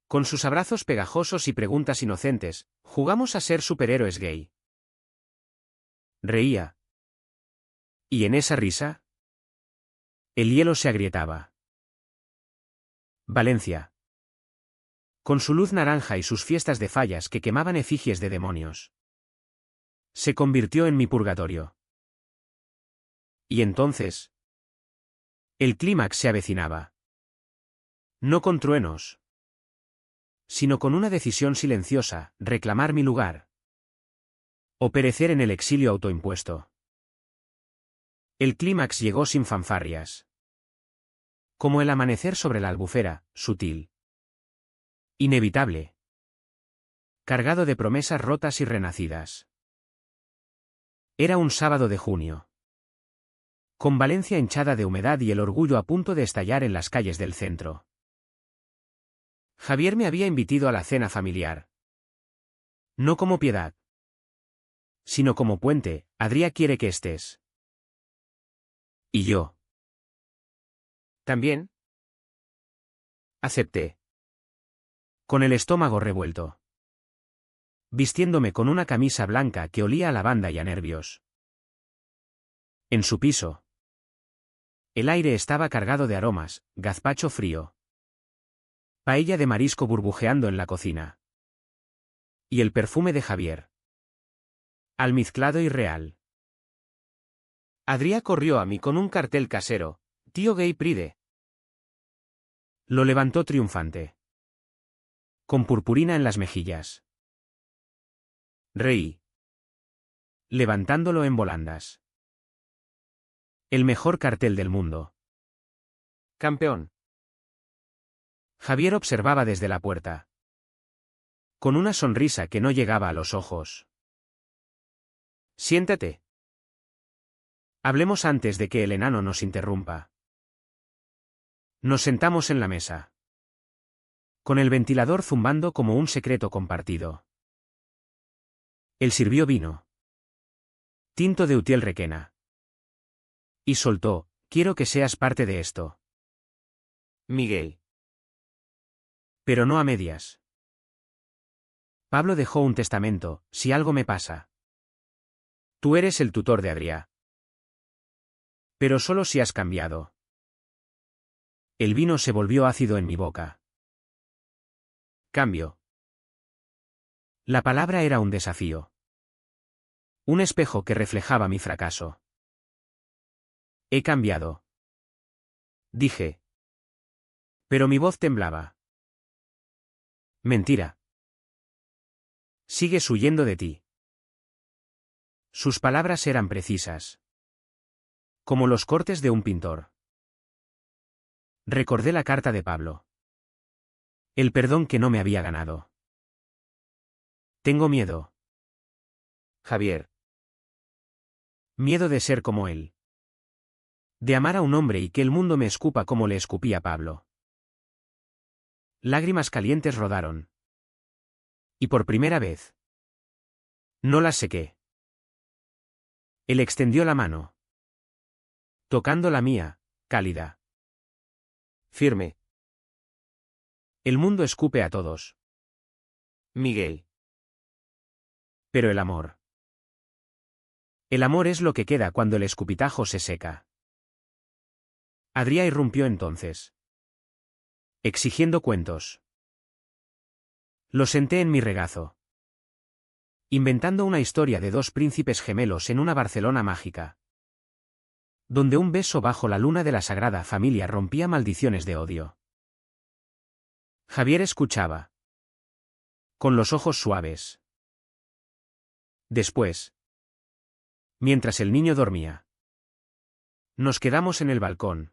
A: Con sus abrazos pegajosos y preguntas inocentes, jugamos a ser superhéroes gay. Reía. Y en esa risa, el hielo se agrietaba. Valencia. Con su luz naranja y sus fiestas de fallas que quemaban efigies de demonios. Se convirtió en mi purgatorio. Y entonces, el clímax se avecinaba. No con truenos, sino con una decisión silenciosa, reclamar mi lugar. O perecer en el exilio autoimpuesto. El clímax llegó sin fanfarrias. Como el amanecer sobre la albufera, sutil. Inevitable. Cargado de promesas rotas y renacidas. Era un sábado de junio. Con Valencia hinchada de humedad y el orgullo a punto de estallar en las calles del centro. Javier me había invitado a la cena familiar. No como piedad. Sino como puente, Adrià quiere que estés. Y yo. ¿También? Acepté. Con el estómago revuelto. Vistiéndome con una camisa blanca que olía a lavanda y a nervios. En su piso. El aire estaba cargado de aromas, gazpacho frío. Paella de marisco burbujeando en la cocina. Y el perfume de Javier. Almizclado y real. Adrià corrió a mí con un cartel casero, tío gay pride. Lo levantó triunfante. Con purpurina en las mejillas. Reí. Levantándolo en volandas. El mejor cartel del mundo. Campeón. Javier observaba desde la puerta. Con una sonrisa que no llegaba a los ojos. Siéntate. Hablemos antes de que el enano nos interrumpa. Nos sentamos en la mesa. Con el ventilador zumbando como un secreto compartido. Él sirvió vino. Tinto de Utiel Requena. Y soltó, quiero que seas parte de esto. Miguel. Pero no a medias. Pablo dejó un testamento, si algo me pasa. Tú eres el tutor de Adrià. Pero solo si has cambiado. El vino se volvió ácido en mi boca. Cambio. La palabra era un desafío. Un espejo que reflejaba mi fracaso. He cambiado. Dije. Pero mi voz temblaba. Mentira. Sigues huyendo de ti. Sus palabras eran precisas. Como los cortes de un pintor. Recordé la carta de Pablo. El perdón que no me había ganado. Tengo miedo. Javier. Miedo de ser como él. De amar a un hombre y que el mundo me escupa como le escupía Pablo. Lágrimas calientes rodaron. Y por primera vez. No las sequé. Él extendió la mano. Tocando la mía, cálida. Firme. El mundo escupe a todos. Miguel. Pero el amor. El amor es lo que queda cuando el escupitajo se seca. Adrià irrumpió entonces. Exigiendo cuentos. Lo senté en mi regazo. Inventando una historia de dos príncipes gemelos en una Barcelona mágica. Donde un beso bajo la luna de la Sagrada Familia rompía maldiciones de odio. Javier escuchaba. Con los ojos suaves. Después. Mientras el niño dormía. Nos quedamos en el balcón.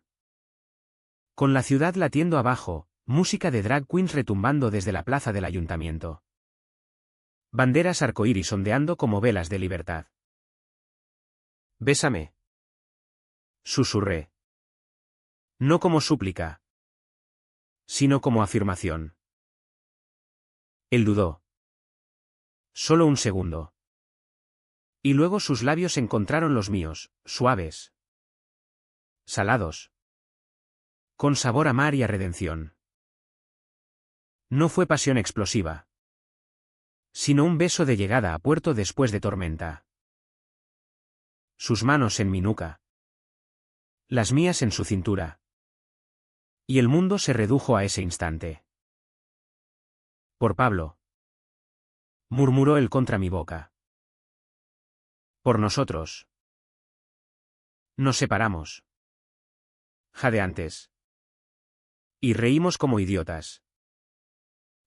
A: Con la ciudad latiendo abajo, música de drag queens retumbando desde la plaza del ayuntamiento. Banderas arcoíris ondeando como velas de libertad. Bésame. Susurré. No como súplica. Sino como afirmación. Él dudó. Solo un segundo. Y luego sus labios encontraron los míos, suaves. Salados. Con sabor a mar y a redención. No fue pasión explosiva. Sino un beso de llegada a puerto después de tormenta. Sus manos en mi nuca. Las mías en su cintura. Y el mundo se redujo a ese instante. Por Pablo. Murmuró él contra mi boca. Por nosotros. Nos separamos. Jadeantes. Y reímos como idiotas.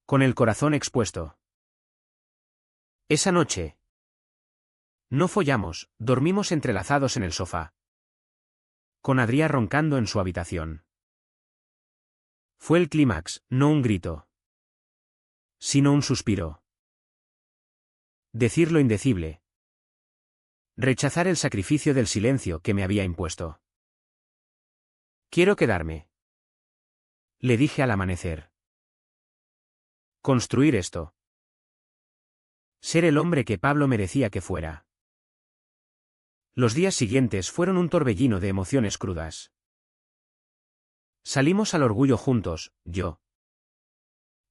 A: Con el corazón expuesto. Esa noche. No follamos, dormimos entrelazados en el sofá. Con Adrià roncando en su habitación. Fue el clímax, no un grito. Sino un suspiro. Decir lo indecible. Rechazar el sacrificio del silencio que me había impuesto. Quiero quedarme. Le dije al amanecer. Construir esto. Ser el hombre que Pablo merecía que fuera. Los días siguientes fueron un torbellino de emociones crudas. Salimos al orgullo juntos, yo.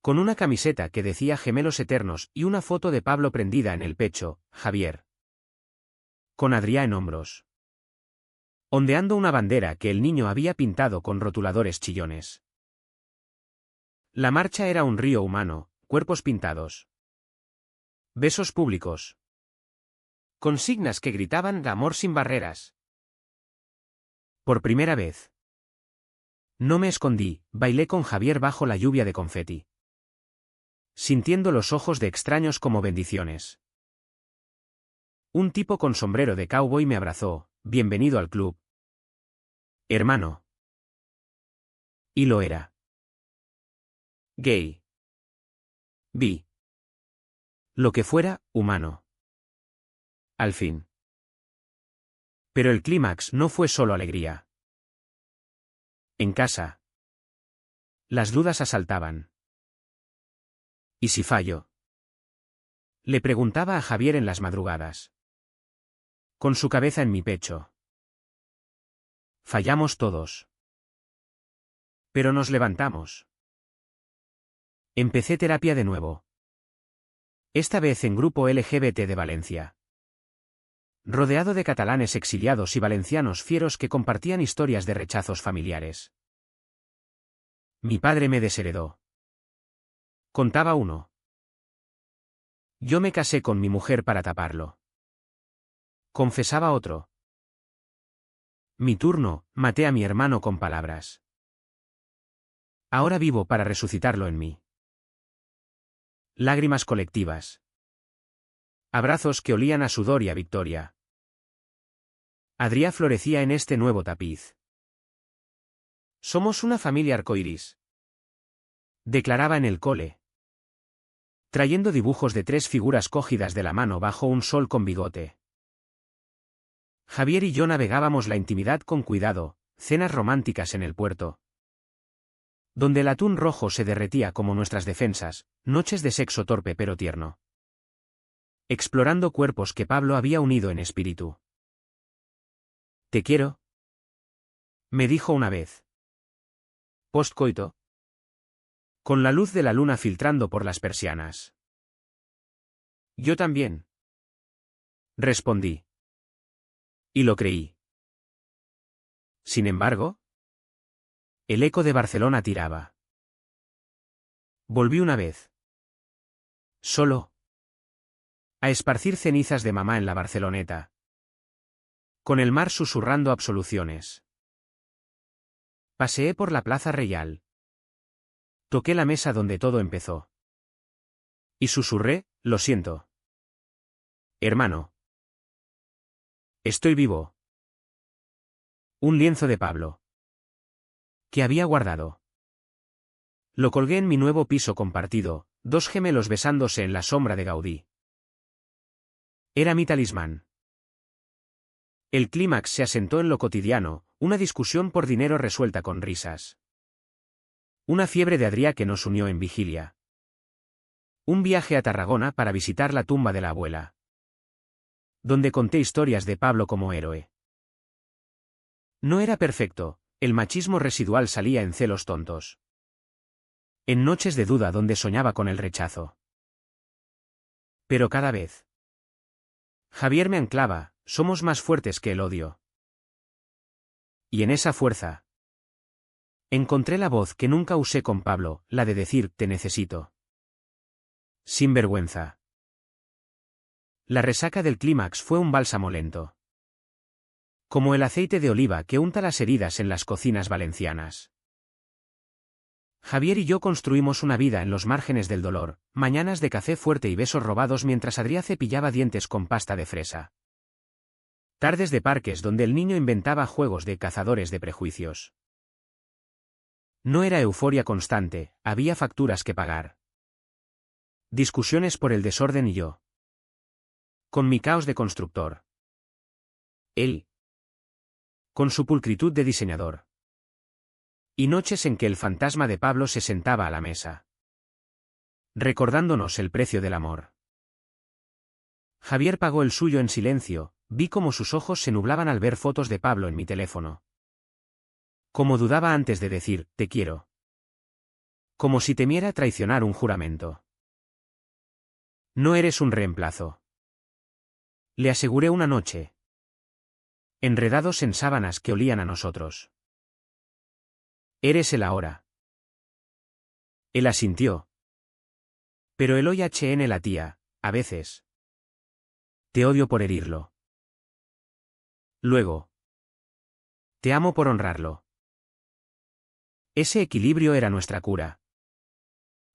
A: Con una camiseta que decía Gemelos Eternos y una foto de Pablo prendida en el pecho, Javier. Con Adrià en hombros. Ondeando una bandera que el niño había pintado con rotuladores chillones. La marcha era un río humano, cuerpos pintados. Besos públicos. Consignas que gritaban amor sin barreras. Por primera vez. No me escondí, bailé con Javier bajo la lluvia de confeti. Sintiendo los ojos de extraños como bendiciones. Un tipo con sombrero de cowboy me abrazó, bienvenido al club. Hermano. Y lo era. Gay. Bi. Lo que fuera, humano. Al fin. Pero el clímax no fue solo alegría. En casa. Las dudas asaltaban. ¿Y si fallo? Le preguntaba a Javier en las madrugadas. Con su cabeza en mi pecho. Fallamos todos. Pero nos levantamos. Empecé terapia de nuevo. Esta vez en grupo LGBT de Valencia. Rodeado de catalanes exiliados y valencianos fieros que compartían historias de rechazos familiares. Mi padre me desheredó. Contaba uno. Yo me casé con mi mujer para taparlo. Confesaba otro. Mi turno, maté a mi hermano con palabras. Ahora vivo para resucitarlo en mí. Lágrimas colectivas. Abrazos que olían a sudor y a victoria. Adrià florecía en este nuevo tapiz. Somos una familia arcoíris. Declaraba en el cole. Trayendo dibujos de 3 figuras cogidas de la mano bajo un sol con bigote. Javier y yo navegábamos la intimidad con cuidado, cenas románticas en el puerto. Donde el atún rojo se derretía como nuestras defensas, noches de sexo torpe pero tierno. Explorando cuerpos que Pablo había unido en espíritu. «¿Te quiero?», me dijo una vez. Postcoito. Con la luz de la luna filtrando por las persianas. Yo también. Respondí. Y lo creí. Sin embargo, el eco de Barcelona tiraba. Volví una vez. Solo. A esparcir cenizas de mamá en la Barceloneta. Con el mar susurrando absoluciones. Paseé por la Plaza Reial. Toqué la mesa donde todo empezó. Y susurré, lo siento. Hermano. Estoy vivo. Un lienzo de Pablo. Que había guardado. Lo colgué en mi nuevo piso compartido, 2 gemelos besándose en la sombra de Gaudí. Era mi talismán. El clímax se asentó en lo cotidiano, una discusión por dinero resuelta con risas. Una fiebre de Adrià que nos unió en vigilia. Un viaje a Tarragona para visitar la tumba de la abuela. Donde conté historias de Pablo como héroe. No era perfecto, el machismo residual salía en celos tontos. En noches de duda donde soñaba con el rechazo. Pero cada vez. Javier me anclaba, somos más fuertes que el odio. Y en esa fuerza. Encontré la voz que nunca usé con Pablo, la de decir, te necesito. Sin vergüenza. La resaca del clímax fue un bálsamo lento. Como el aceite de oliva que unta las heridas en las cocinas valencianas. Javier y yo construimos una vida en los márgenes del dolor, mañanas de café fuerte y besos robados mientras Adrià cepillaba dientes con pasta de fresa. Tardes de parques donde el niño inventaba juegos de cazadores de prejuicios. No era euforia constante, había facturas que pagar. Discusiones por el desorden y yo. Con mi caos de constructor. Él. Con su pulcritud de diseñador. Y noches en que el fantasma de Pablo se sentaba a la mesa. Recordándonos el precio del amor. Javier pagó el suyo en silencio, vi cómo sus ojos se nublaban al ver fotos de Pablo en mi teléfono. Como dudaba antes de decir, te quiero. Como si temiera traicionar un juramento. No eres un reemplazo. Le aseguré una noche. Enredados en sábanas que olían a nosotros. Eres el ahora. Él asintió. Pero el hoy HN latía, a veces. Te odio por herirlo. Luego. Te amo por honrarlo. Ese equilibrio era nuestra cura.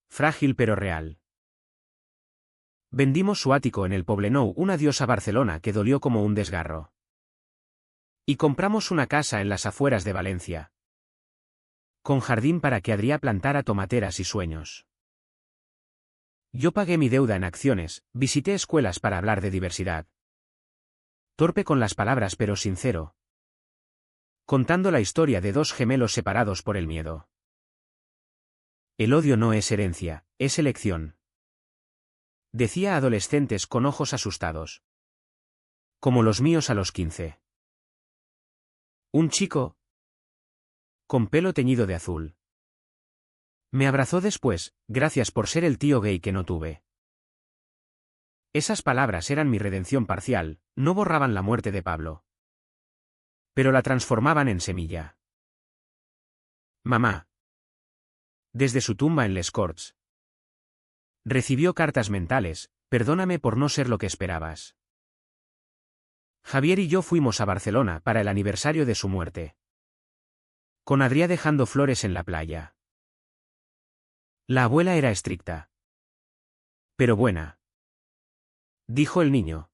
A: Frágil pero real. Vendimos su ático en el Poblenou, una diosa Barcelona que dolió como un desgarro. Y compramos una casa en las afueras de Valencia. Con jardín para que Adrià plantara tomateras y sueños. Yo pagué mi deuda en acciones, visité escuelas para hablar de diversidad. Torpe con las palabras pero sincero. Contando la historia de 2 gemelos separados por el miedo. El odio no es herencia, es elección. Decía a adolescentes con ojos asustados. Como los míos a los 15. Un chico. Con pelo teñido de azul. Me abrazó después, gracias por ser el tío gay que no tuve. Esas palabras eran mi redención parcial, no borraban la muerte de Pablo. Pero la transformaban en semilla. Mamá. Desde su tumba en Les Corts. Recibió cartas mentales, Perdóname por no ser lo que esperabas. Javier y yo fuimos a Barcelona para el aniversario de su muerte. Con Adrià dejando flores en la playa. La abuela era estricta. Pero buena. Dijo el niño.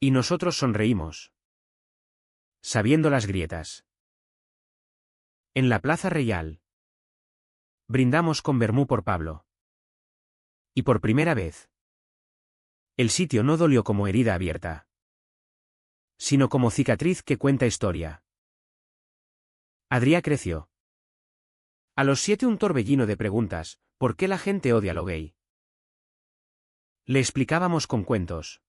A: Y nosotros sonreímos. Sabiendo las grietas. En la Plaza Reial. Brindamos con vermú por Pablo. Y por primera vez. El sitio no dolió como herida abierta. Sino como cicatriz que cuenta historia. Adrià creció. A los 7 un torbellino de preguntas, ¿por qué la gente odia lo gay? Le explicábamos con cuentos.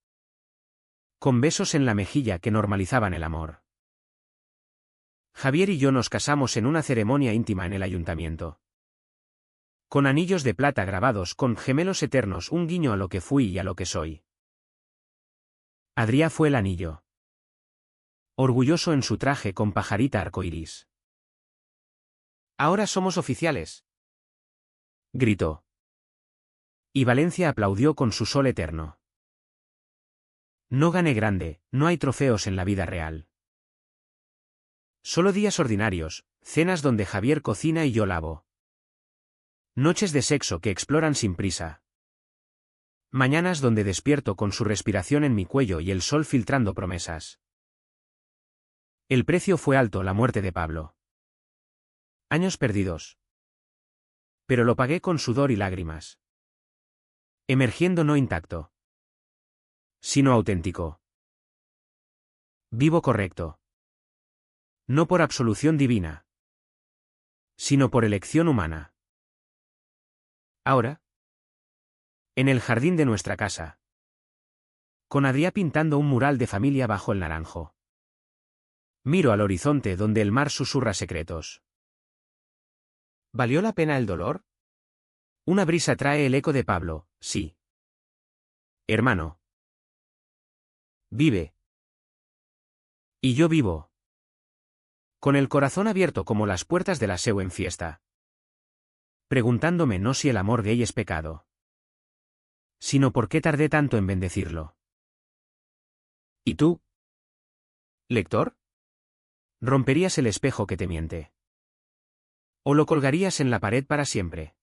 A: Con besos en la mejilla que normalizaban el amor. Javier y yo nos casamos en una ceremonia íntima en el ayuntamiento. Con anillos de plata grabados con gemelos eternos, un guiño a lo que fui y a lo que soy. Adrià fue el anillo. Orgulloso en su traje con pajarita arcoiris. Ahora somos oficiales. Gritó. Y Valencia aplaudió con su sol eterno. No gané grande, no hay trofeos en la vida real. Solo días ordinarios, cenas donde Javier cocina y yo lavo. Noches de sexo que exploran sin prisa. Mañanas donde despierto con su respiración en mi cuello y el sol filtrando promesas. El precio fue alto, la muerte de Pablo. Años perdidos. Pero lo pagué con sudor y lágrimas. Emergiendo no intacto, sino auténtico. Vivo correcto. No por absolución divina, sino por elección humana. Ahora, en el jardín de nuestra casa, con Adrià pintando un mural de familia bajo el naranjo. Miro al horizonte donde el mar susurra secretos. ¿Valió la pena el dolor? Una brisa trae el eco de Pablo, sí. Hermano. Vive. Y yo vivo. Con el corazón abierto como las puertas de la Seu en fiesta. Preguntándome no si el amor gay es pecado, sino por qué tardé tanto en bendecirlo. ¿Y tú? ¿Lector? ¿Romperías el espejo que te miente? ¿O lo colgarías en la pared para siempre?